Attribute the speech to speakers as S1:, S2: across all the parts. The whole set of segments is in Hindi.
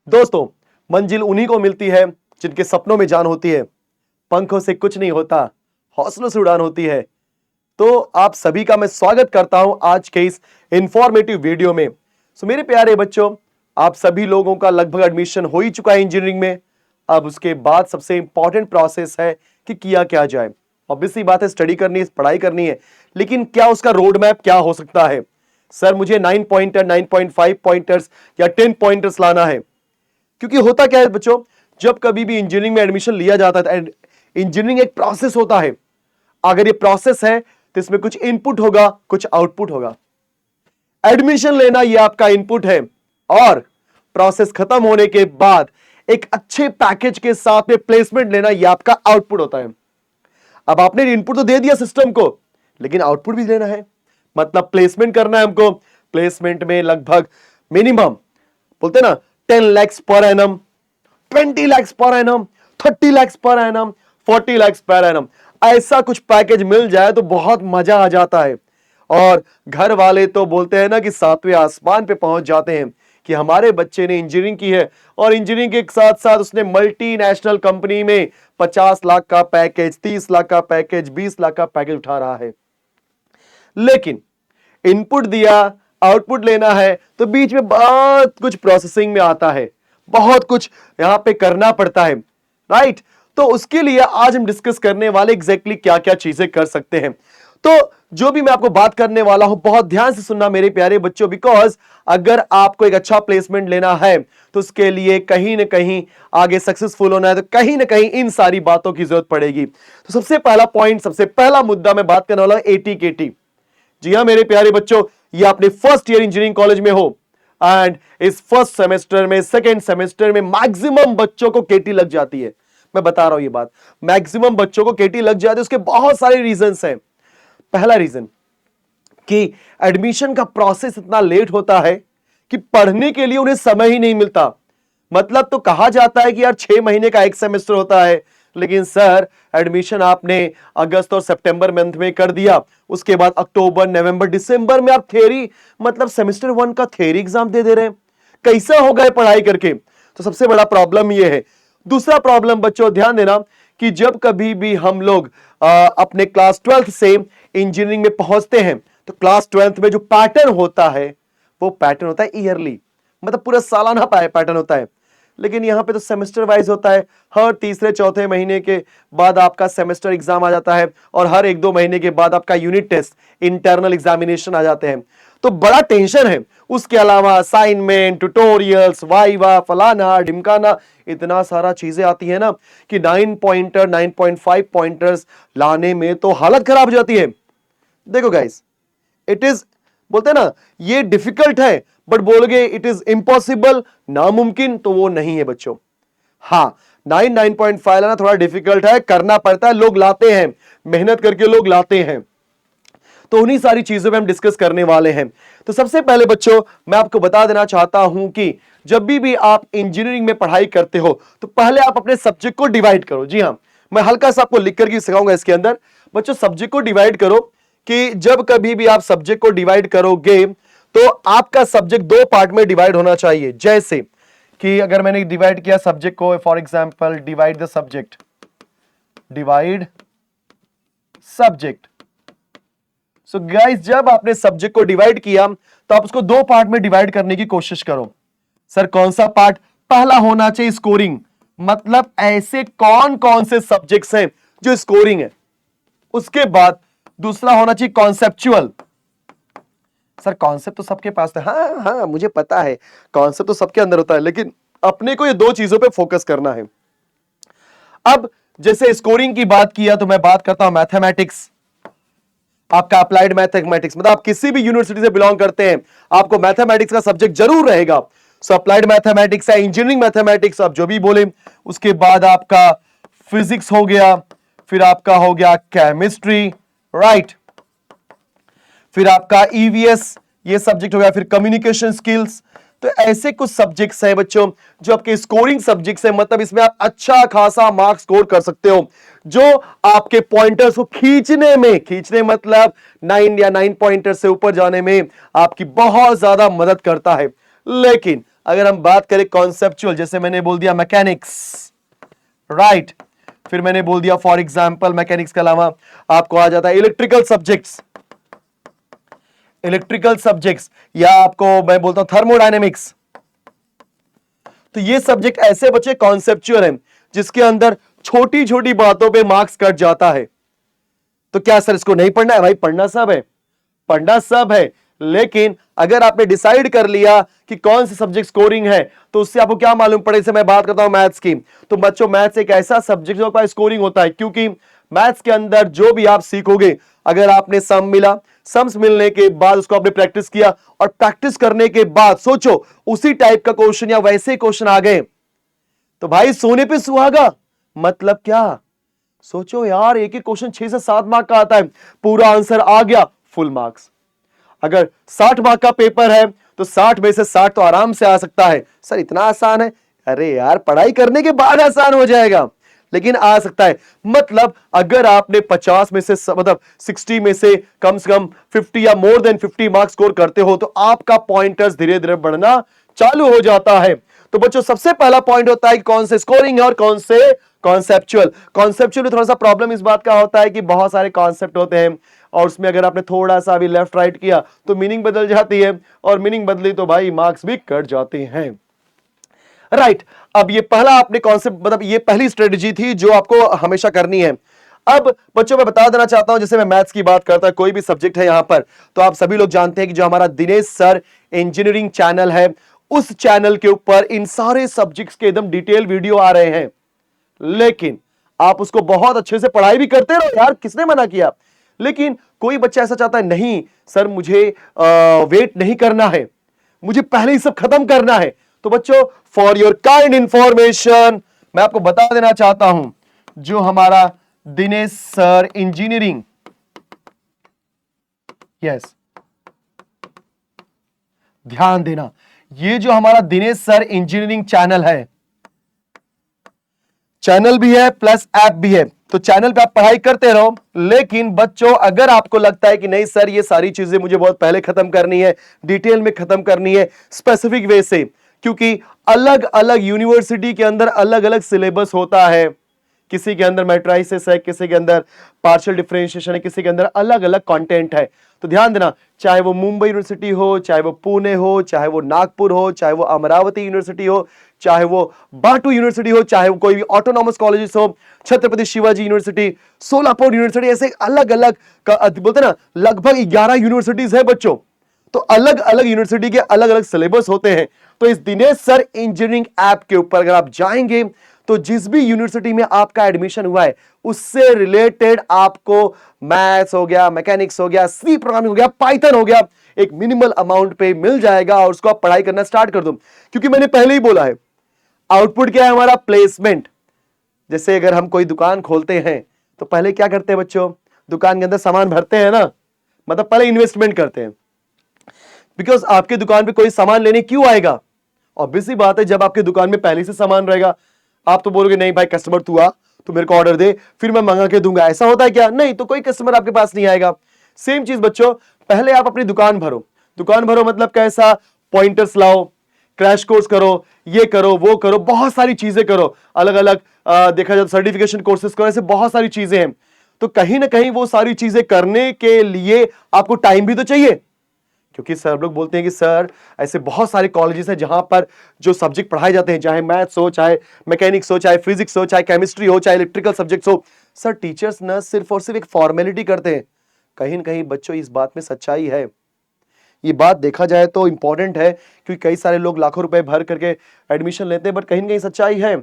S1: दोस्तों, मंजिल उन्हीं को मिलती है जिनके सपनों में जान होती है। पंखों से कुछ नहीं होता, हौसलों से उड़ान होती है। तो आप सभी का मैं स्वागत करता हूं आज के इस इंफॉर्मेटिव वीडियो में। मेरे प्यारे बच्चों, आप सभी लोगों का लगभग एडमिशन हो ही चुका है इंजीनियरिंग में। अब उसके बाद सबसे इंपॉर्टेंट प्रोसेस है कि किया क्या जाए। ऑब्वियसली बात है, स्टडी करनी है, पढ़ाई करनी है, लेकिन क्या उसका रोड मैप क्या हो सकता है। सर मुझे 9 पॉइंटर, 9.5 पॉइंटर्स या 10 पॉइंटर्स लाना है। क्योंकि होता क्या है बच्चों, जब कभी भी इंजीनियरिंग में एडमिशन लिया जाता है, इंजीनियरिंग एक प्रोसेस होता है। अगर ये प्रोसेस है तो इसमें कुछ इनपुट होगा, कुछ आउटपुट होगा। एडमिशन लेना ये आपका इनपुट है और प्रोसेस खत्म होने के बाद एक अच्छे पैकेज के साथ में प्लेसमेंट लेना ये आपका आउटपुट होता है। अब आपने इनपुट तो दे दिया सिस्टम को, लेकिन आउटपुट भी लेना है, मतलब प्लेसमेंट करना है हमको। प्लेसमेंट में लगभग मिनिमम बोलते ना 10 lakhs per annum, 20 lakhs per annum, 30 lakhs per annum, 40 lakhs per annum, ऐसा कुछ पैकेज मिल जाए तो बहुत मजा आ जाता है। और घर वाले तो बोलते हैं ना कि सातवें आसमान पे पहुंच जाते हैं कि हमारे बच्चे ने इंजीनियरिंग की है और इंजीनियरिंग के साथ साथ उसने मल्टीनेशनल कंपनी में 50 लाख का पैकेज, 30 लाख का पैकेज, 20 लाख का पैकेज उठा रहा है। लेकिन इनपुट दिया, आउटपुट लेना है, तो बीच में बहुत कुछ प्रोसेसिंग में आता है, बहुत कुछ यहां पे करना पड़ता है, राइट। तो उसके लिए आज हम डिस्कस करने वाले एग्जैक्टली क्या क्या चीजें कर सकते हैं। तो जो भी मैं आपको बात करने वाला हूं, बहुत ध्यान से सुनना मेरे प्यारे बच्चों, बिकॉज अगर आपको एक अच्छा प्लेसमेंट लेना है तो उसके लिए कहीं ना कहीं आगे सक्सेसफुल होना है, तो कहीं ना कहीं इन सारी बातों की जरूरत पड़ेगी। तो सबसे पहला पॉइंट, सबसे पहला मुद्दा मैं बात करने वाला हूं ATKT। जी हां मेरे प्यारे बच्चों, ये आपने फर्स्ट ईयर इंजीनियरिंग कॉलेज में हो एंड इस फर्स्ट सेमेस्टर में, सेकेंड सेमेस्टर में मैक्सिमम बच्चों को केटी लग जाती है। मैं बता रहा हूं ये बात, मैक्सिमम बच्चों को केटी लग जाती है। उसके बहुत सारे रीजंस हैं। पहला रीजन कि एडमिशन का प्रोसेस इतना लेट होता है कि पढ़ने के लिए उन्हें समय ही नहीं मिलता। मतलब तो कहा जाता है कि यार 6 महीने का एक सेमेस्टर होता है, लेकिन सर एडमिशन आपने अगस्त और सितंबर मंथ में कर दिया, उसके बाद अक्टूबर, नवंबर, दिसंबर में आप थियरी, मतलब सेमेस्टर 1 का थियरी एग्जाम दे रहे हैं। कैसा होगा पढ़ाई करके? तो सबसे बड़ा प्रॉब्लम यह है। दूसरा प्रॉब्लम बच्चों ध्यान देना कि जब कभी भी हम लोग अपने क्लास 12th से इंजीनियरिंग में पहुंचते हैं तो क्लास 12th में जो पैटर्न होता है वो पैटर्न होता है ईयरली, मतलब पूरा सालाना पैटर्न होता है। लेकिन यहां पे तो सेमेस्टर वाइज होता है। हर तीसरे चौथे महीने के बाद आपका सेमेस्टर एग्जाम आ जाता है और हर 1-2 महीने के बाद आपका यूनिट टेस्ट, इंटरनल एग्जामिनेशन आ जाते हैं। तो बड़ा टेंशन है। उसके अलावा असाइनमेंट, ट्यूटोरियल्स, वाइवा, फलाना ढिमकाना, इतना सारा चीजें आती है ना कि 9 पॉइंटर, 9.5 पॉइंटर्स लाने में तो हालत खराब हो जाती है। देखो गाइस, इट इज, बोलते हैं ना ये डिफिकल्ट है, बट बोलोगे इट इज इम्पॉसिबल, नामुमकिन, तो वो नहीं है बच्चों। हाँ, 9.5 लाना थोड़ा डिफिकल्ट है, करना पड़ता है, लोग लाते हैं, मेहनत करके लोग लाते हैं। तो उन्हीं सारी चीजों में हम डिस्कस करने वाले हैं। तो सबसे पहले बच्चों मैं आपको बता देना चाहता हूं कि जब भी आप इंजीनियरिंग में पढ़ाई करते हो तो पहले आप अपने सब्जेक्ट को डिवाइड करो। जी हां, मैं हल्का सा आपको लिख करके सिखाऊंगा इसके अंदर। बच्चों सब्जेक्ट को डिवाइड करो कि जब कभी भी आप सब्जेक्ट को डिवाइड करोगे तो आपका सब्जेक्ट 2 पार्ट में डिवाइड होना चाहिए। जैसे कि अगर मैंने डिवाइड किया सब्जेक्ट को, for example divide the subject, divide subject. So guys, जब आपने सब्जेक्ट को डिवाइड किया तो आप उसको 2 पार्ट में डिवाइड करने की कोशिश करो। सर कौन सा पार्ट? पहला होना चाहिए स्कोरिंग, मतलब ऐसे कौन कौन से सब्जेक्ट्स हैं जो स्कोरिंग है। उसके बाद दूसरा होना चाहिए कॉन्सेप्चुअल। सर कॉन्सेप्ट तो सबके पास है, हाँ हाँ मुझे पता है, कॉन्सेप्ट तो सबके अंदर होता है, लेकिन अपने को ये 2 चीजों पे फोकस करना है। अब जैसे स्कोरिंग की बात किया तो मैं बात करता हूं मैथमेटिक्स, आपका अप्लाइड मैथमेटिक्स, मतलब आप किसी भी यूनिवर्सिटी से बिलोंग करते हैं आपको मैथमेटिक्स का सब्जेक्ट जरूर रहेगा। सो अप्लाइड मैथमेटिक्स है, इंजीनियरिंग मैथमेटिक्स, आप जो भी बोले। उसके बाद आपका फिजिक्स हो गया, फिर आपका हो गया केमिस्ट्री, राइट, फिर आपका ईवीएस, ये सब्जेक्ट हो गया, फिर कम्युनिकेशन स्किल्स। तो ऐसे कुछ सब्जेक्ट्स हैं बच्चों जो आपके स्कोरिंग सब्जेक्ट्स हैं, मतलब इसमें आप अच्छा खासा मार्क्स स्कोर कर सकते हो, जो आपके पॉइंटर्स को खींचने मतलब 9 या 9 पॉइंटर से ऊपर जाने में आपकी बहुत ज्यादा मदद करता है। लेकिन अगर हम बात करें कॉन्सेप्चुअल, जैसे मैंने बोल दिया मैकेनिक्स, राइट, फिर मैंने बोल दिया फॉर एग्जाम्पल मैकेनिक्स के अलावा आपको आ जाता है इलेक्ट्रिकल सब्जेक्ट्स, या आपको मैं बोलता हूं थर्मोडायनेमिक्स। तो ये सब्जेक्ट ऐसे बच्चे कॉन्सेप्चुअल हैं जिसके अंदर छोटी छोटी बातों पे मार्क्स कट जाता है। तो क्या सर इसको नहीं पढ़ना है? भाई पढ़ना सब है, पढ़ना सब है, लेकिन अगर आपने डिसाइड कर लिया कि कौन से सब्जेक्ट स्कोरिंग है तो उससे आपको क्या मालूम पड़े। जैसे मैं बात करता हूं मैथ्स की, तो बच्चों मैथ्स एक ऐसा सब्जेक्ट जो का स्कोरिंग होता है, क्योंकि मैथ्स के अंदर जो भी आप सीखोगे, अगर आपने सम मिला, सम्स मिलने के बाद उसको आपने प्रैक्टिस किया और प्रैक्टिस करने के बाद सोचो उसी टाइप का क्वेश्चन या वैसे क्वेश्चन आ गए, तो भाई सोने पे सुहागा। मतलब क्या, सोचो यार, एक एक क्वेश्चन 6 से 7 मार्क का आता है, पूरा आंसर आ गया फुल मार्क्स। अगर 60 मार्क का पेपर है तो 60 में से 60 तो आराम से आ सकता है। सर इतना आसान है? अरे यार पढ़ाई करने के बाद आसान हो जाएगा, लेकिन आ सकता है। मतलब अगर आपने 50 में से मतलब 60 में से कम 50 या मोर देन 50 मार्क्स स्कोर करते हो तो आपका पॉइंटर्स धीरे धीरे बढ़ना चालू हो जाता है। तो बच्चों सबसे पहला पॉइंट होता है कि कौन से स्कोरिंग है और कौन से कॉन्सेप्चुअल। कॉन्सेप्चुअल में थोड़ा सा प्रॉब्लम इस बात का होता है कि बहुत सारे कॉन्सेप्ट होते हैं और उसमें अगर आपने थोड़ा सा भी लेफ्ट राइट किया तो मीनिंग बदल जाती है, और मीनिंग बदली तो भाई मार्क्स भी कट जाते हैं, राइट। अब ये पहला आपने कॉन्सेप्ट, मतलब ये पहली स्ट्रेटजी थी जो आपको हमेशा करनी है। अब बच्चों मैं बता देना चाहता हूं, जैसे मैं मैथ्स की बात करता, कोई भी सब्जेक्ट है यहां पर, तो आप सभी लोग जानते हैं कि जो हमारा दिनेश सर इंजीनियरिंग चैनल है, उस चैनल के ऊपर इन सारे सब्जेक्ट्स के एकदम डिटेल वीडियो आ रहे हैं। लेकिन आप उसको बहुत अच्छे से पढ़ाई भी करते रहो यार, किसने मना किया। लेकिन कोई बच्चा ऐसा चाहता है, नहीं सर मुझे वेट नहीं करना है, मुझे पहले ही सब खत्म करना है। तो बच्चों फॉर योर काइंड इंफॉर्मेशन मैं आपको बता देना चाहता हूं, जो हमारा दिनेश सर इंजीनियरिंग, यस ध्यान देना, ये जो हमारा दिनेश सर इंजीनियरिंग चैनल है, चैनल भी है प्लस ऐप भी है। तो चैनल पे आप पढ़ाई करते रहो, लेकिन बच्चों अगर आपको लगता है कि नहीं सर ये सारी चीजें मुझे बहुत पहले खत्म करनी है, डिटेल में खत्म करनी है, स्पेसिफिक वे से, क्योंकि अलग अलग यूनिवर्सिटी के अंदर अलग अलग सिलेबस होता है, किसी के अंदर मैट्रिसेस है, किसी के अंदर पार्शियल डिफरेंशिएशन है, किसी के अंदर अलग अलग कंटेंट है। तो ध्यान देना, चाहे वो मुंबई यूनिवर्सिटी हो, चाहे वो पुणे हो, चाहे वो नागपुर हो, चाहे वो अमरावती यूनिवर्सिटी हो, चाहे वो बाटू यूनिवर्सिटी हो, चाहे वो कोई भी ऑटोनॉमस कॉलेजेस हो, छत्रपति शिवाजी यूनिवर्सिटी, सोलापुर यूनिवर्सिटी, ऐसे अलग अलग बोलते ना लगभग 11 यूनिवर्सिटीज है बच्चों। तो अलग अलग यूनिवर्सिटी के अलग अलग सिलेबस होते हैं। तो इस दिनेश सर इंजीनियरिंग ऐप के ऊपर अगर आप जाएंगे तो जिस भी यूनिवर्सिटी में आपका एडमिशन हुआ है उससे रिलेटेड आपको मैथ्स हो गया, मैकेनिक्स हो गया, सी प्रोग्रामिंग हो गया, पाइथन हो गया, एक मिनिमल अमाउंट पे मिल जाएगा और उसको आप पढ़ाई करना स्टार्ट कर दो। क्योंकि मैंने पहले ही बोला है, आउटपुट क्या है हमारा, प्लेसमेंट। जैसे अगर हम कोई दुकान खोलते हैं तो पहले क्या करते हैं बच्चों, दुकान के अंदर सामान भरते हैं ना, मतलब पहले इन्वेस्टमेंट करते हैं। बिकॉज आपके दुकान पे कोई सामान लेने क्यों आएगा, ऑब्वियस सी बात है, जब आपके दुकान में पहले से सामान रहेगा। आप तो बोलोगे नहीं भाई कस्टमर तू आ, तो मेरे को ऑर्डर दे, फिर मैं मंगा के दूंगा, ऐसा होता है क्या? नहीं, तो कोई कस्टमर आपके पास नहीं आएगा। सेम चीज बच्चों, पहले आप अपनी दुकान भरो। दुकान भरो मतलब कैसा, पॉइंटर्स लाओ, क्रैश कोर्स करो, ये करो वो करो, बहुत सारी चीजें करो, अलग अलग देखा जाए सर्टिफिकेशन कोर्सेज करो, ऐसे बहुत सारी चीजें हैं। तो कहीं ना कहीं वो सारी चीजें करने के लिए आपको टाइम भी तो चाहिए, क्योंकि सर लोग बोलते हैं कि सर ऐसे बहुत सारे कॉलेजेस हैं जहां पर जो सब्जेक्ट पढ़ाए जाते हैं, चाहे मैथ्स हो, चाहे मैकेनिक्स हो, चाहे फिजिक्स हो, चाहे केमिस्ट्री हो, चाहे इलेक्ट्रिकल सब्जेक्ट्स हो, सर टीचर्स न सिर्फ और सिर्फ एक फॉर्मेलिटी करते हैं। कहीं ना कहीं बच्चों इस बात में सच्चाई है, ये बात देखा जाए तो इंपॉर्टेंट है, क्योंकि कई सारे लोग लाखों रुपए भर करके एडमिशन लेते हैं, बट कहीं ना कहीं सच्चाई है,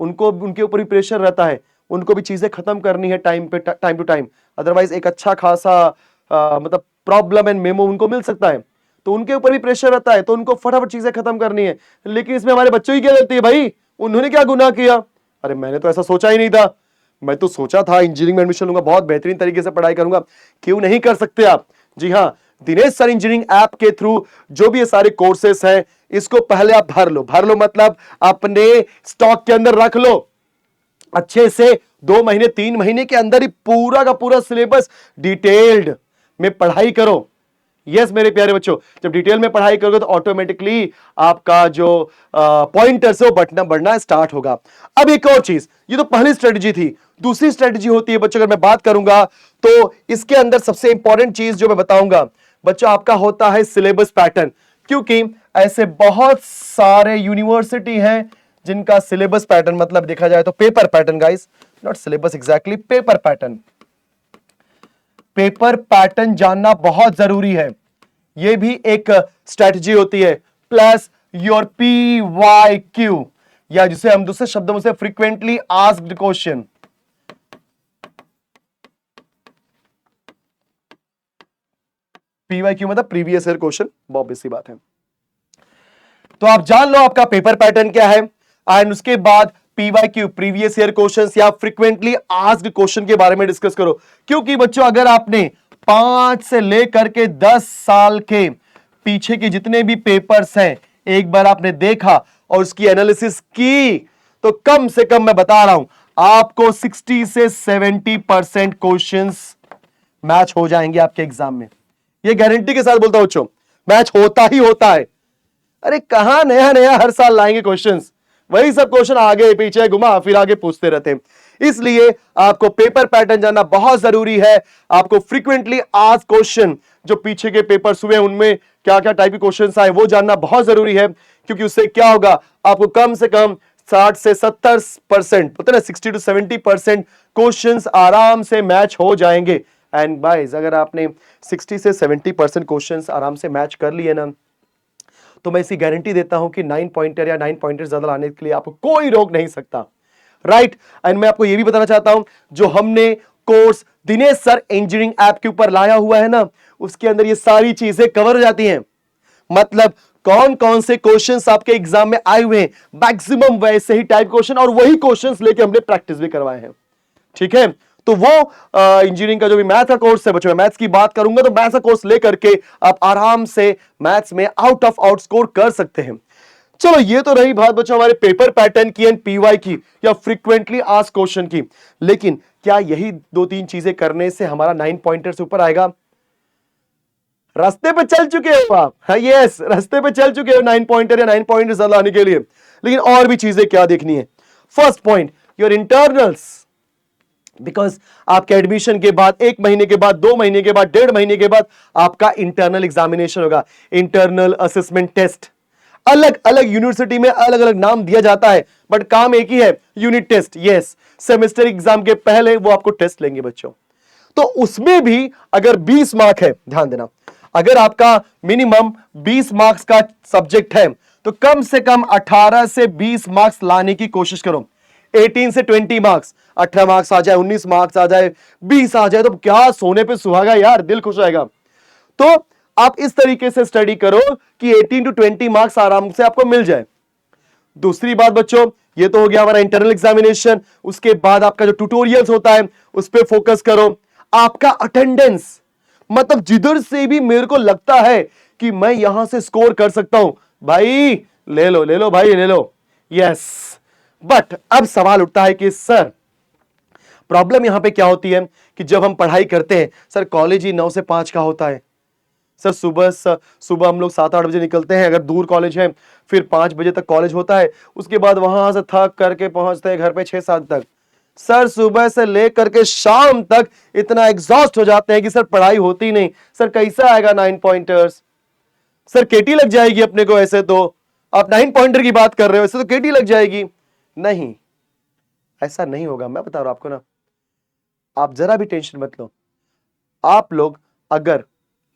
S1: उनको उनके ऊपर भी प्रेशर रहता है, उनको भी चीजें खत्म करनी है टाइम पे, टाइम टू टाइम, अदरवाइज एक अच्छा खासा मतलब प्रॉब्लम एंड मेमो उनको मिल सकता है। तो उनके ऊपर भी प्रेशर रहता है, तो उनको फटाफट चीजें खत्म करनी है। लेकिन इसमें हमारे बच्चों की क्या गलती है भाई, उन्होंने क्या गुनाह किया? अरे मैंने तो ऐसा सोचा ही नहीं था, मैं तो सोचा था इंजीनियरिंग में एडमिशन लूंगा, बहुत बेहतरीन तरीके से पढ़ाई करूंगा। क्यों नहीं कर सकते आप? जी हाँ, दिनेश सर इंजीनियरिंग ऐप के थ्रू जो भी ये सारे कोर्सेस हैं, इसको पहले आप भर लो। भर लो मतलब अपने स्टॉक के अंदर रख लो, अच्छे से 2 महीने 3 महीने के अंदर ही पूरा का पूरा सिलेबस डिटेल्ड में पढ़ाई करो। यस मेरे प्यारे बच्चों, जब डिटेल में पढ़ाई करोगे तो ऑटोमेटिकली आपका जो पॉइंटर्स है वो बढ़ना स्टार्ट होगा। अब एक और चीज, ये तो पहली स्ट्रेटजी थी, दूसरी स्ट्रेटजी होती है बच्चों, अगर मैं बात करूंगा तो इसके अंदर सबसे इंपॉर्टेंट चीज जो मैं बताऊंगा बच्चों आपका होता है सिलेबस पैटर्न। क्योंकि ऐसे बहुत सारे यूनिवर्सिटी हैं जिनका सिलेबस पैटर्न, मतलब देखा जाए तो paper pattern, guys not syllabus exactly, paper pattern, paper pattern जानना बहुत जरूरी है। यह भी एक स्ट्रेटजी होती है। प्लस योर PYQ, या जिसे हम दूसरे शब्दों से फ्रीक्वेंटली आस्क्ड क्वेश्चन। PYQ मतलब प्रीवियस ईयर क्वेश्चन, बहुत बेसिक बात है। तो आप जान लो आपका पेपर पैटर्न क्या है, एंड उसके बाद PYQ प्रीवियस ईयर क्वेश्चंस या फ्रीक्वेंटली आस्क्ड क्वेश्चन के बारे में डिस्कस करो। क्योंकि बच्चों अगर आपने 5 से लेकर के 10 साल के पीछे के जितने भी पेपर्स हैं एक बार आपने देखा और उसकी एनालिसिस की, तो कम से कम मैं बता रहा हूं आपको 60 से 70% क्वेश्चंस मैच हो जाएंगे आपके एग्जाम में। ये गारंटी के साथ बोलता हूं बच्चों, मैच होता ही होता है। अरे कहां नया नया हर साल लाएंगे क्वेश्चंस, वही सब क्वेश्चन आगे पीछे घुमा फिर आगे पूछते रहते हैं। इसलिए आपको पेपर पैटर्न जानना बहुत जरूरी है। आपको फ्रीक्वेंटली आस्क्ड क्वेश्चन, जो पीछे के पेपर्स हुए उनमें क्या क्या टाइप के क्वेश्चंस आए वो जानना बहुत जरूरी है। क्योंकि उससे क्या होगा, आपको कम से कम 60 से 70%, पता ना 60 to 70% क्वेश्चंस आराम से मैच हो जाएंगे। एंड गाइस अगर आपने 60 से 70% क्वेश्चंस आराम से मैच कर लिए ना, तो मैं इसी गारंटी देता हूं कि 9 पॉइंटर या 9 पॉइंटर ज्यादा लाने के लिए आपको कोई रोक नहीं सकता, राइट। एंड मैं आपको यह भी बताना चाहता हूं, जो हमने course Dinesh sir engineering app के ऊपर लाया हुआ है ना, उसके अंदर ये सारी चीजें कवर हो जाती हैं। मतलब कौन कौन से क्वेश्चंस आपके एग्जाम में आए हुए हैं, मैक्सिमम वैसे ही टाइप क्वेश्चन, और वही क्वेश्चंस लेके हमने प्रैक्टिस भी करवाए हैं, ठीक है। तो वो इंजीनियरिंग का जो भी मैथ का कोर्स है बच्चों, मैं मैथ्स की बात करूंगा तो मैथ्स का कोर्स लेकर के आप आराम से मैथ्स में आउट ऑफ आउट स्कोर कर सकते हैं। चलो ये तो रही बात बच्चों हमारे पेपर पैटर्न की एंड PY की या फ्रीक्वेंटली आस्क्ड क्वेश्चन की। लेकिन क्या यही 2-3 चीजें करने से हमारा 9 पॉइंटर से ऊपर आएगा? रास्ते पे चल चुके हो आप, हाँ यस, रास्ते पे चल चुके हो 9 पॉइंटर या 9 पॉइंटर ज्यादा आने के लिए। लेकिन और भी चीजें क्या देखनी है? First point, your internals. Because आपके एडमिशन के बाद 1 महीने के बाद, 2 महीने के बाद, 1.5 महीने के बाद आपका इंटरनल एग्जामिनेशन होगा, इंटरनल असेसमेंट टेस्ट। अलग अलग यूनिवर्सिटी में अलग अलग नाम दिया जाता है, बट काम एक ही है, unit test. Yes, semester exam के पहले वो आपको टेस्ट लेंगे बच्चों। तो उसमें भी अगर 20 मार्क है, ध्यान देना, अगर आपका मिनिमम 20 मार्क्स का सब्जेक्ट है तो कम से कम 18 से 20 मार्क्स लाने की कोशिश करो। 18 से 20 मार्क्स, 18 मार्क्स आ जाए, 19 मार्क्स आ जाए, 20 आ जाए तो क्या सोने पे सुहागा यार, दिल खुश रहेगा। तो आप इस तरीके से स्टडी करो कि 18 to 20 मार्क्स आराम से आपको मिल जाए। दूसरी बात बच्चों, ये तो हो गया हमारा इंटरनल एग्जामिनेशन। उसके बाद आपका जो ट्यूटोरियल्स होता है उस पर फोकस करो। आपका अटेंडेंस, मतलब जिधर से भी मेरे को लगता है कि मैं यहां से स्कोर कर सकता हूं, भाई ले लो, ले लो भाई, ले लो। यस, बट अब सवाल उठता है कि सर प्रॉब्लम यहां पे क्या होती है कि जब हम पढ़ाई करते हैं, सर कॉलेज ही 9 से 5 का होता है। सर सुबह हम लोग 7-8 बजे निकलते हैं, अगर दूर कॉलेज है, फिर 5 बजे तक कॉलेज होता है, उसके बाद वहां से थक करके पहुंचते हैं घर पे 6-7 तक। सर सुबह से लेकर के शाम तक इतना एग्जॉस्ट हो जाते हैं कि सर पढ़ाई होती नहीं। सर कैसा आएगा 9 पॉइंटर्स? सर केटी लग जाएगी अपने को। ऐसे तो आप 9 पॉइंटर की बात कर रहे हो, ऐसे तो केटी लग जाएगी। नहीं, ऐसा नहीं होगा, मैं बता रहा हूं आपको ना। आप जरा भी टेंशन मत लो। आप लोग अगर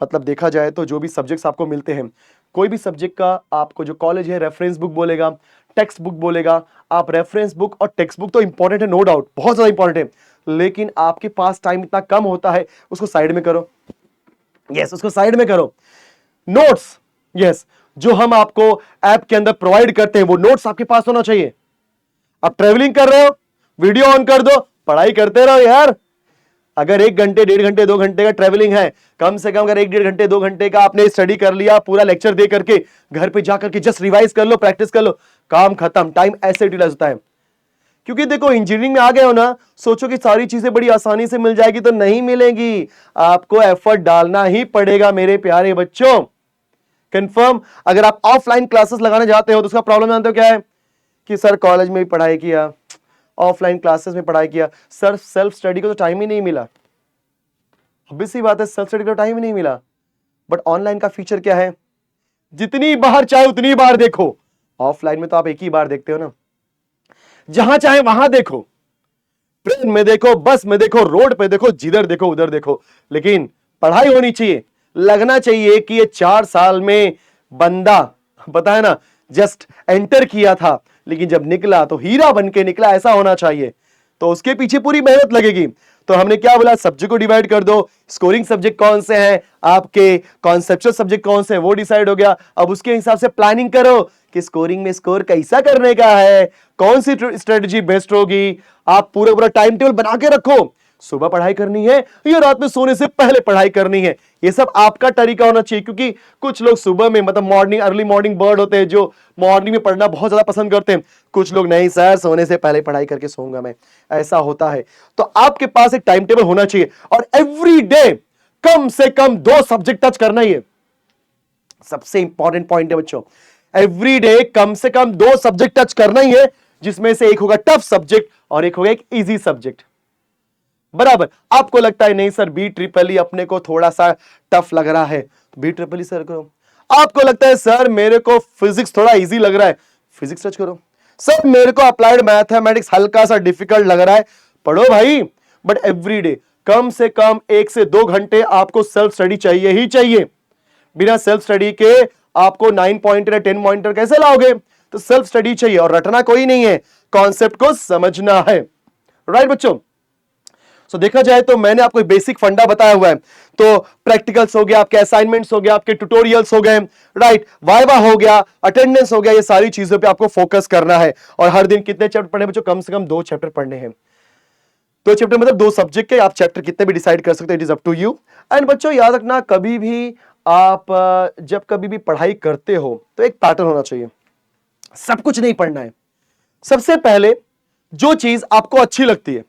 S1: मतलब देखा जाए तो जो भी सब्जेक्ट्स आपको मिलते हैं, कोई भी सब्जेक्ट का आपको जो कॉलेज है रेफरेंस बुक बोलेगा, टेक्स्ट बुक बोलेगा। आप रेफरेंस बुक और टेक्स्ट बुक तो इंपॉर्टेंट है, नो डाउट, बहुत ज्यादा इंपॉर्टेंट है, लेकिन आपके पास टाइम इतना कम होता है, उसको साइड में करो। यस, उसको साइड में करो। नोट्स, यस, जो हम आपको ऐप के अंदर प्रोवाइड करते हैं वो नोट्स आपके पास होना चाहिए। आप ट्रेवलिंग कर रहे हो, वीडियो ऑन कर दो, पढ़ाई करते रहो यार। अगर 1 घंटे, 1.5 घंटे, 2 घंटे का ट्रेवलिंग है, कम से कम अगर 1-1.5 घंटे, 2 घंटे का आपने स्टडी कर लिया, पूरा लेक्चर दे करके घर पे जाकर के जस्ट रिवाइज कर लो, प्रैक्टिस कर लो, काम खत्म। टाइम ऐसे यूटिलाइज होता है। क्योंकि देखो इंजीनियरिंग में आ गए हो ना, सोचो कि सारी चीजें बड़ी आसानी से मिल जाएगी, तो नहीं मिलेगी, आपको एफर्ट डालना ही पड़ेगा मेरे प्यारे बच्चों। कंफर्म। अगर आप ऑफलाइन क्लासेस लगाने जाते हो तो उसका प्रॉब्लम जानते हो क्या है कि सर कॉलेज में भी पढ़ाई किया, ऑफलाइन क्लासेस में पढ़ाई किया, सर सेल्फ स्टडी को तो टाइम ही नहीं मिला। ऑब्वियस सी बात है, सेल्फ स्टडी को टाइम ही नहीं मिला। बट ऑनलाइन का फीचर क्या है, जितनी बार चाहे उतनी बार देखो। ऑफलाइन में तो आप एक ही बार देखते हो ना, जहां चाहे वहां देखो, ट्रेन में देखो, बस में देखो, रोड पे देखो, जिधर देखो उधर देखो। लेकिन पढ़ाई होनी चाहिए, लगना चाहिए कि ये 4 साल में बंदा, पता है ना, जस्ट एंटर किया था लेकिन जब निकला तो हीरा बन के निकला, ऐसा होना चाहिए। तो उसके पीछे पूरी मेहनत लगेगी। तो हमने क्या बोला, सब्जेक्ट को डिवाइड कर दो, स्कोरिंग सब्जेक्ट कौन से हैं आपके, कॉन्सेप्चुअल सब्जेक्ट कौन से हैं, वो डिसाइड हो गया। अब उसके हिसाब से प्लानिंग करो कि स्कोरिंग में स्कोर कैसा करने का है, कौन सी स्ट्रेटजी बेस्ट होगी। आप पूरा पूरा टाइम टेबल बना के रखो, सुबह पढ़ाई करनी है या रात में सोने से पहले पढ़ाई करनी है। ये सब आपका तरीका होना चाहिए, क्योंकि कुछ लोग सुबह में, मतलब मॉर्निंग, अर्ली मॉर्निंग बर्ड होते हैं जो मॉर्निंग में पढ़ना बहुत ज्यादा पसंद करते हैं। कुछ लोग नहीं सर, सोने से पहले पढ़ाई करके सोऊंगा मैं, ऐसा होता है। तो आपके पास एक टाइम टेबल होना चाहिए और एवरी डे कम से कम 2 सब्जेक्ट टच करना ही है। सबसे इंपॉर्टेंट पॉइंट है बच्चों, एवरी डे कम से कम 2 सब्जेक्ट टच करना ही है, जिसमें से एक होगा टफ सब्जेक्ट और एक होगा एक इजी सब्जेक्ट। बराबर। आपको लगता है नहीं सर बी ट्रिपल ई अपने को थोड़ा सा टफ लग रहा है, तो बी ट्रिपल ई सर करो। आपको लगता है सर मेरे को फिजिक्स थोड़ा इजी लग रहा है, फिजिक्स टच करो। सर मेरे को अप्लाइड मैथमेटिक्स हल्का सा डिफिकल्ट लग रहा है, पढ़ो भाई। बट एवरी डे कम से कम 1 से 2 घंटे आपको सेल्फ स्टडी चाहिए ही चाहिए। बिना सेल्फ स्टडी के आपको 9 पॉइंटर या 10 पॉइंटर कैसे लाओगे। तो सेल्फ स्टडी चाहिए और रटना कोई नहीं है, कॉन्सेप्ट को समझना है। राइट बच्चों। सो देखा जाए तो मैंने आपको बेसिक फंडा बताया हुआ है। तो प्रैक्टिकल्स हो गया, आपके असाइनमेंट्स हो गया, आपके ट्यूटोरियल्स हो गए, राइट, वाइवा हो गया, अटेंडेंस हो गया, ये सारी चीजों पे आपको फोकस करना है। और हर दिन कितने चैप्टर पढ़ने बच्चों, कम से कम 2 चैप्टर पढ़ने हैं। 2 चैप्टर मतलब 2 सब्जेक्ट के, आप चैप्टर कितने भी डिसाइड कर सकते हैं, it is up to you. And बच्चों याद रखना, कभी भी आप जब कभी भी पढ़ाई करते हो तो एक पैटर्न होना चाहिए, सब कुछ नहीं पढ़ना है। सबसे पहले जो चीज आपको अच्छी लगती है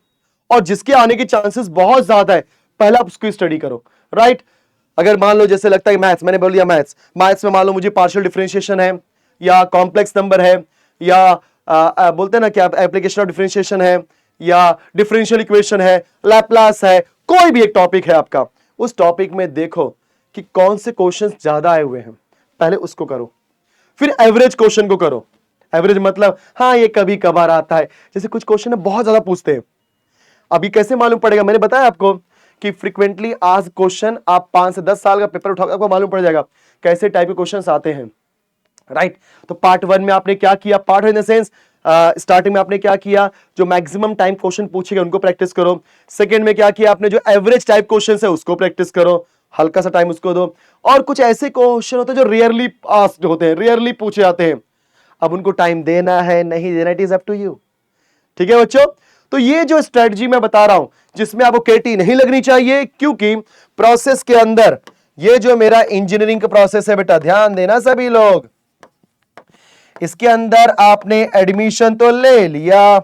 S1: और जिसके आने के चांसेस बहुत ज्यादा है, पहले आप उसकी स्टडी करो। राइट। अगर मान लो जैसे लगता है मैथ्स, मैंने बोल दिया मैथ्स में मान लो मुझे पार्शियल डिफरेंशिएशन है या कॉम्प्लेक्स नंबर है या बोलते हैं ना क्या एप्लीकेशन ऑफ डिफरेंशिएशन है या डिफरेंशियल इक्वेशन है, लैप्लास है, कोई भी एक टॉपिक है आपका, उस टॉपिक में देखो कि कौन से क्वेश्चंस ज्यादा आए हुए हैं, पहले उसको करो। फिर एवरेज क्वेश्चन को करो। एवरेज मतलब हाँ ये कभी कभार आता है, जैसे कुछ क्वेश्चन है बहुत ज्यादा पूछते हैं। अभी कैसे मालूम पड़ेगा, मैंने बताया आपको कि फ्रीक्वेंटली आज क्वेश्चन, आप 5 से 10 साल का पेपर उठाओगे आपको मालूम पड़ जाएगा कैसे टाइप के क्वेश्चंस आते हैं। राइट। तो पार्ट 1 में आपने क्या किया, part in the sense starting में आपने क्या किया, जो मैक्सिमम टाइम क्वेश्चन पूछेगा उनको प्रैक्टिस करो। सेकंड में क्या किया आपने, जो एवरेज टाइप क्वेश्चन है उसको प्रैक्टिस करो, हल्का सा टाइम उसको दो। और कुछ ऐसे क्वेश्चन होते हैं जो रेयरली आस्क्ड होते हैं, रेयरली पूछे जाते हैं, अब उनको टाइम देना है नहीं देना, it is up to you. ठीक है बच्चों। तो ये जो स्ट्रेटजी मैं बता रहा हूं, जिसमें आपको केटी नहीं लगनी चाहिए, क्योंकि प्रोसेस के अंदर ये जो मेरा इंजीनियरिंग का प्रोसेस है बेटा, ध्यान देना सभी लोग, इसके अंदर आपने एडमिशन तो ले लिया,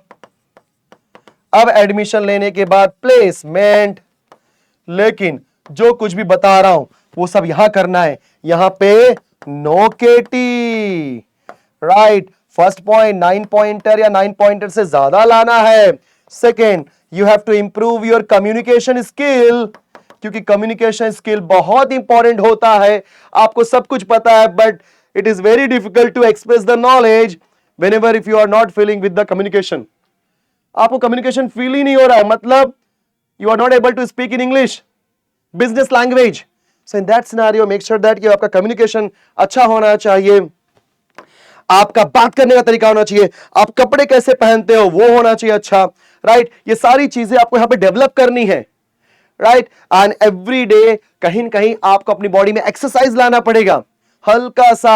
S1: अब एडमिशन लेने के बाद प्लेसमेंट, लेकिन जो कुछ भी बता रहा हूं वो सब यहां करना है, यहां पे no KT. Right. First point 9 pointer या 9 पॉइंटर से ज्यादा लाना है। Second, you have to improve your communication skill, क्योंकि कम्युनिकेशन स्किल बहुत इंपॉर्टेंट होता है। आपको सब कुछ पता है but it is very difficult to express the knowledge whenever if you are not feeling with the communication. आपको कम्युनिकेशन फील ही नहीं हो रहा है, मतलब you are not able to speak in English, business language. So in that scenario make sure that कि आपका कम्युनिकेशन अच्छा होना चाहिए, आपका बात करने का तरीका होना चाहिए, आप कपड़े कैसे पहनते हो वो होना चाहिए अच्छा। राइट। ये सारी चीजें आपको यहां पे डेवलप करनी है। राइट। एंड एवरी डे कहीं न कहीं आपको अपनी बॉडी में एक्सरसाइज लाना पड़ेगा, हल्का सा,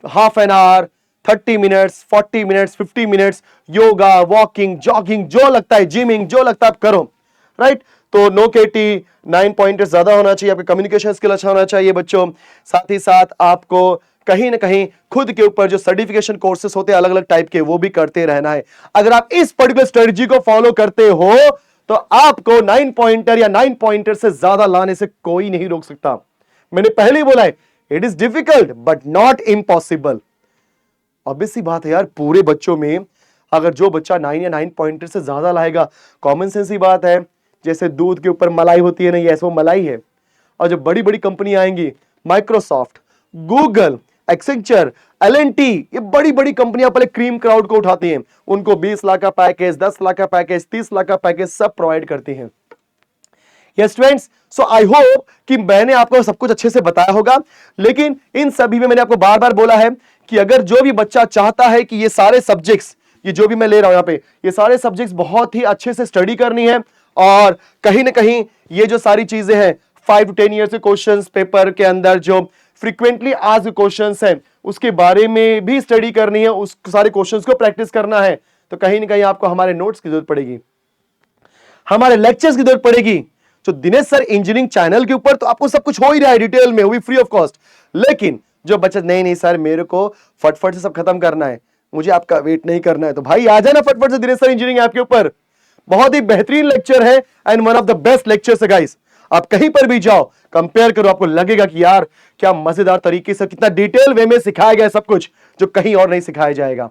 S1: half an hour, 30 minutes, 40 minutes, 50 minutes, yoga, walking, jogging, जो लगता है, जिमिंग, जो लगता है आप करो। राइट। तो नो केटी, 9 पॉइंटर्स ज्यादा होना चाहिए, आपका कम्युनिकेशन स्किल अच्छा होना चाहिए बच्चों। साथ ही साथ आपको कहीं ना कहीं खुद के ऊपर जो सर्टिफिकेशन कोर्सेस होते हैं अलग अलग टाइप के, वो भी करते रहना है। अगर आप इस पर्टिकुलर स्ट्रेटजी को फॉलो करते हो तो आपको 9 पॉइंटर या 9 पॉइंटर से ज्यादा लाने से कोई नहीं रोक सकता। मैंने पहले ही बोला है, it is difficult but not impossible. Obvious सी बात है यार, पूरे बच्चों में अगर जो बच्चा 9 या 9 पॉइंटर से ज्यादा लाएगा, कॉमन सेंस ही बात है, जैसे दूध के ऊपर मलाई होती है ना, ये ऐसे वो मलाई है। और जब बड़ी बड़ी कंपनी आएंगी, माइक्रोसॉफ्ट, गूगल, एक्सेंचर, एल&टी, ये बड़ी बड़ी कंपनियां पहले क्रीम क्राउड को उठाती हैं, उनको 20 लाख का पैकेज, 10 लाख का पैकेज, 30 लाख का पैकेज सब प्रोवाइड करती हैं। Yes friends, so I hope कि मैंने आपको सब कुछ अच्छे से बताया होगा। लेकिन इन सभी में मैंने आपको बार बार बोला है कि अगर जो भी बच्चा चाहता है कि ये सारे सब्जेक्ट्स, ये जो भी मैं ले रहा हूं यहां पे, ये सारे सब्जेक्ट्स बहुत ही अच्छे से स्टडी करनी है, और कहीं ना कहीं ये जो सारी चीजें हैं 5 to 10 ईयर्स के क्वेश्चंस पेपर के अंदर जो फ्रीक्वेंटली आज क्वेश्चंस हैं उसके बारे में भी स्टडी करनी है, उस सारे क्वेश्चंस को प्रैक्टिस करना है, तो कहीं ना कहीं आपको हमारे नोट्स की जरूरत पड़ेगी, हमारे लेक्चर्स की जरूरत पड़ेगी। जो दिनेश सर इंजीनियरिंग चैनल के ऊपर तो आपको सब कुछ हो ही रहा है डिटेल में, वो भी फ्री ऑफ कॉस्ट। लेकिन जो बच्चा नहीं सर मेरे को फटफट से सब खत्म करना है, मुझे आपका वेट नहीं करना है, तो भाई आ जाना फटफट से दिनेश सर इंजीनियरिंग ऐप के ऊपर। बहुत ही बेहतरीन लेक्चर है and one of the best lectures है गाइस। आप कहीं पर भी जाओ, कंपेयर करो, आपको लगेगा कि यार क्या मजेदार तरीके से, कितना डिटेल वे में सिखाया गया सब कुछ जो कहीं और नहीं सिखाया जाएगा।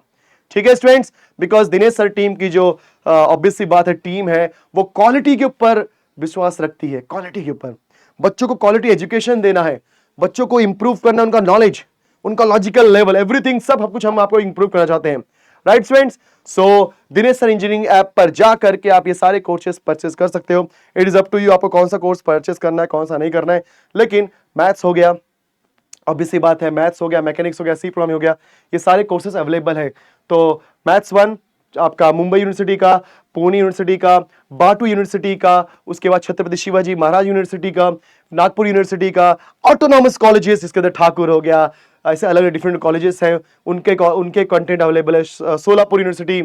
S1: ठीक है students, because Dinesh sir team की जो ऑब्वियस सी बात है टीम है, वो क्वालिटी के ऊपर विश्वास रखती है, क्वालिटी के ऊपर। बच्चों को क्वालिटी एजुकेशन देना है, बच्चों को इंप्रूव करना, उनका नॉलेज, उनका लॉजिकल लेवल, एवरीथिंग सब कुछ हम आपको इंप्रूव करना चाहते हैं। राइट स्टूडेंट्स, सो दिनेश सर इंजीनियरिंग ऐप पर जा करके आप ये सारे कोर्सेज परचेस कर सकते हो। It is up to you, आपको कौन सा कोर्स परचेस करना है, कौन सा नहीं करना है। लेकिन मैथ्स हो गया, ऑब्वियस सी बात है, मैथ्स हो गया, मैकेनिक्स हो गया, सी प्रोग्रामिंग हो गया, ये सारे कोर्सेज अवेलेबल है। तो मैथ्स 1 आपका मुंबई यूनिवर्सिटी का, पुणे यूनिवर्सिटी का, बाटू यूनिवर्सिटी का, उसके बाद छत्रपति शिवाजी महाराज यूनिवर्सिटी का, नागपुर यूनिवर्सिटी का, ऑटोनॉमस कॉलेजेस जिसके अंदर ठाकुर हो गया, ऐसे अलग अलग डिफरेंट कॉलेजेस हैं, उनके कंटेंट अवेलेबल है। सोलापुर यूनिवर्सिटी,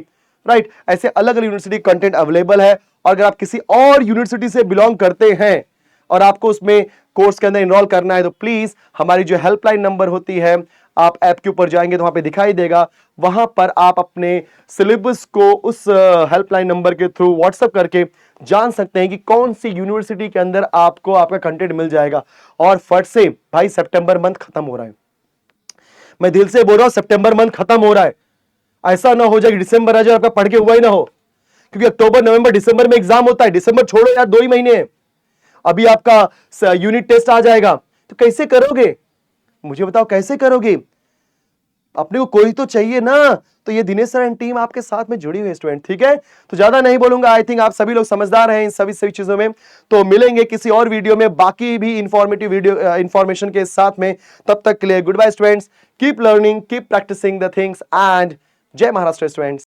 S1: राइट, ऐसे अलग अलग यूनिवर्सिटी कंटेंट अवेलेबल है। और अगर आप किसी और यूनिवर्सिटी से बिलोंग करते हैं और आपको उसमें कोर्स के अंदर इनरोल करना है, तो प्लीज हमारी जो हेल्पलाइन नंबर होती है, आप ऐप के ऊपर जाएंगे तो वहां पे दिखाई देगा, वहां पर आप अपने सिलेबस को उस हेल्पलाइन नंबर के थ्रू व्हाट्सएप करके जान सकते हैं कि कौन सी यूनिवर्सिटी के अंदर आपको आपका कंटेंट मिल जाएगा। और फट से भाई सितंबर मंथ खत्म हो रहा है, मैं दिल से बोल रहा हूं सितंबर मंथ खत्म हो रहा है। ऐसा ना हो जाए कि दिसंबर आ जाए आपका पढ़ के हुआ ही ना हो, क्योंकि अक्टूबर नवंबर दिसंबर में एग्जाम होता है। दिसंबर छोड़ो यार, 2 ही महीने हैं, अभी आपका यूनिट टेस्ट आ जाएगा, तो कैसे करोगे, मुझे बताओ कैसे करोगे? अपने को कोई तो चाहिए ना। तो ये दिनेश सर एंड टीम आपके साथ में जुड़ी हुई है स्टूडेंट। ठीक है, तो ज्यादा नहीं बोलूंगा, आई थिंक आप सभी लोग समझदार हैं इन सभी चीजों में। तो मिलेंगे किसी और वीडियो में बाकी भी इंफॉर्मेटिव वीडियो इंफॉर्मेशन के साथ में। तब तक के लिए good bye students, keep learning, keep practicing the things and जय महाराष्ट्र स्टूडेंट्स।